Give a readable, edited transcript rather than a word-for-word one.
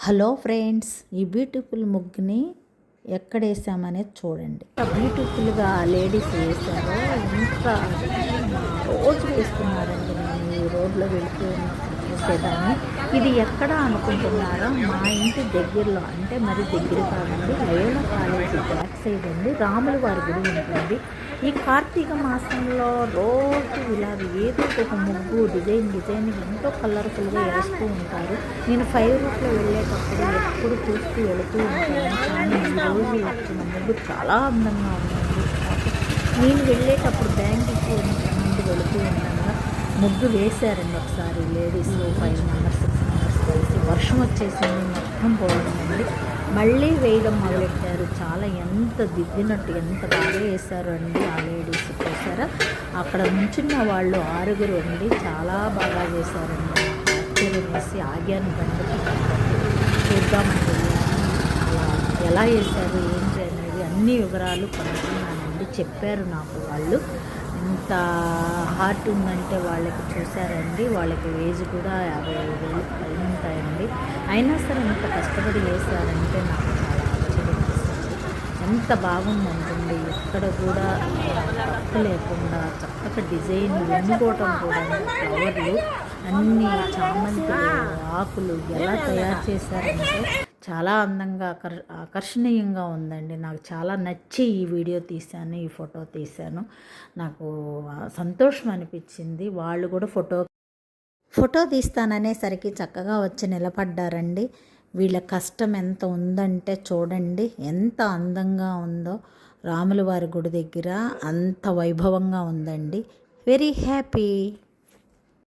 Hello friends, ఈ beautiful ముగ్గుని ఎక్కడ వేసామనేది చూడండి. బ్యూటిఫుల్గా లేడీస్ వేసారో ఎంత రోజు వేస్తున్నారండి. నేను ఈ రోడ్లో వెళుతూ చూసేదాన్ని. ఇది ఎక్కడ అనుకుంటున్నారా? మా ఇంటి దగ్గరలో, అంటే మరి దగ్గర కాదండి, లయోలా కాలేజీ బ్యాక్ సైడ్ అండి రాముల వారి గుడి ఉంటుంది. ఈ కార్తీక మాసంలో రోజు ఇలా ఏదో ఒక ముగ్గు డిజైన్ ఎంతో కలర్ఫుల్గా వేస్తూ ఉంటారు. నేను 5 రూట్లో వెళ్ళేటప్పుడు ఎప్పుడు చూస్తూ వెళుతూ ఉంటాను. కానీ ఈరోజు వచ్చిన ముగ్గు చాలా అందంగా ఉందండి. నేను వెళ్ళేటప్పుడు బ్యాంకుకి ముందు వెళుతూ ఉండగా ముగ్గు వేశారండి ఒకసారి లేడీస్ 5 మెంబర్స్ 6 మెంబర్స్ కలిసి. వర్షం వచ్చేసింది, మొత్తం పోయిందండి. మళ్ళీ వేయడం మొదలెట్టారు. చాలా ఎంత దిద్దినట్టు ఎంత బాగా వేశారు అండి ఆ లేడీస్. చూసారా, అక్కడ నుంచున్న వాళ్ళు 6 అండి. చాలా బాగా చేశారండి. ఆశ్చర్యం వేసి ఆగాను బండికి, చూద్దామండి అలా ఎలా వేశారు ఏంటి అనేది అన్ని వివరాలు కనుక్కున్నానండి. చెప్పారు నాకు వాళ్ళు. ఎంత హార్ట్ ఉందంటే వాళ్ళకి. చూసారండి, వాళ్ళకి ఏజ్ కూడా 55,000 పైన ఉంటాయండి. అయినా సరే ఎంత కష్టపడి వేశారంటే నాకు చాలా ఆశ్చర్యం వేసింది. ఎంత బాగుందంటుంది, ఎక్కడ కూడా తప్పు లేకుండా చక్కగా డిజైన్ వెన్నుకోవటం కూడా ఫ్లవర్లు అన్నీ చామంతులు ఆకులు ఎలా తయారు చేశారంటే చాలా అందంగా ఆకర్షణీయంగా ఉందండి. నాకు చాలా నచ్చి ఈ వీడియో తీశాను, ఈ ఫోటో తీశాను. నాకు సంతోషం అనిపించింది. వాళ్ళు కూడా ఫోటో తీస్తాననేసరికి చక్కగా వచ్చి నిలబడ్డారండి. వీళ్ళ కష్టం ఎంత ఉందంటే చూడండి, ఎంత అందంగా ఉందో. రాముల వారి గుడి దగ్గర అంత వైభవంగా ఉందండి. Very happy.